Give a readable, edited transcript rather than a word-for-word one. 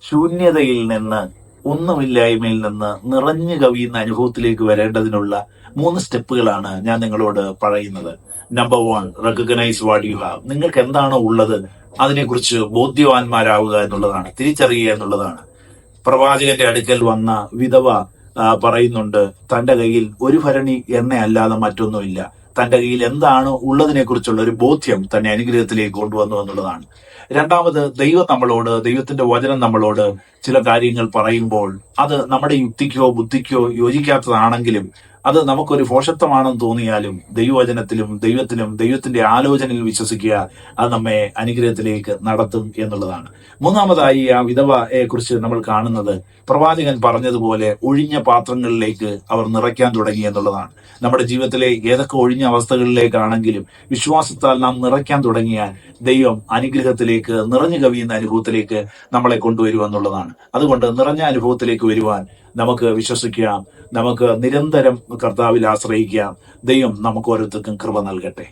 ശൂന്യതയിൽ നിന്ന്, ഒന്നുമില്ലായ്മയിൽ നിന്ന് നിറഞ്ഞു കവിയുന്ന അനുഭവത്തിലേക്ക് വരേണ്ടതിനുള്ള 3 സ്റ്റെപ്പുകളാണ് ഞാൻ നിങ്ങളോട് പറയുന്നത്. Number 1, recognise what you have. നിങ്ങൾക്ക് എന്താണോ ഉള്ളത് അതിനെക്കുറിച്ച് ബോധ്യവാന്മാരാവുക എന്നുള്ളതാണ്, തിരിച്ചറിയുക എന്നുള്ളതാണ്. പ്രവാചകന്റെ അടുക്കൽ വന്ന വിധവ പറയുന്നുണ്ട്, തന്റെ കയ്യിൽ ഒരു ഭരണി എണ്ണ അല്ലാതെ മറ്റൊന്നുമില്ല. തന്റെ കയ്യിൽ എന്താണ് ഉള്ളതിനെ കുറിച്ചുള്ള ഒരു ബോധ്യം തന്നെ അനുഗ്രഹത്തിലേക്ക് കൊണ്ടുവന്നു എന്നുള്ളതാണ്. രണ്ടാമത്, ദൈവത്തിന്റെ വചനം നമ്മളോട് ചില കാര്യങ്ങൾ പറയുമ്പോൾ അത് നമ്മുടെ യുക്തിക്കോ ബുദ്ധിക്കോ യോജിക്കാത്തതാണെങ്കിലും അത് നമുക്കൊരു ഭോഷത്വമാണെന്ന് തോന്നിയാലും ദൈവവചനത്തിലും ദൈവത്തിന്റെ ആലോചനയിൽ വിശ്വസിക്കുക. അത് നമ്മെ അനുഗ്രഹത്തിലേക്ക് നടത്തും എന്നുള്ളതാണ്. മൂന്നാമതായി ആ വിധവയെ കുറിച്ച് നമ്മൾ കാണുന്നത്, പ്രവാചകൻ പറഞ്ഞതുപോലെ ഒഴിഞ്ഞ പാത്രങ്ങളിലേക്ക് അവർ നിറയ്ക്കാൻ തുടങ്ങി എന്നുള്ളതാണ്. നമ്മുടെ ജീവിതത്തിലെ ഏതൊക്കെ ഒഴിഞ്ഞ അവസ്ഥകളിലേക്കാണെങ്കിലും വിശ്വാസത്താൽ നാം നിറയ്ക്കാൻ തുടങ്ങിയാൽ ദൈവം അനുഗ്രഹത്തിലേക്ക്, നിറഞ്ഞു കവിയുന്ന അനുഭവത്തിലേക്ക് നമ്മളെ കൊണ്ടുവരും എന്നുള്ളതാണ്. അതുകൊണ്ട് നിറഞ്ഞ അനുഭവത്തിലേക്ക് വരുവാൻ നമുക്ക് വിശ്വസിക്കാം, നമുക്ക് നിരന്തരം കർത്താവിൽ ആശ്രയിക്കാം. ദൈവം നമുക്ക് ഓരോരുത്തർക്കും കൃപ നൽകട്ടെ.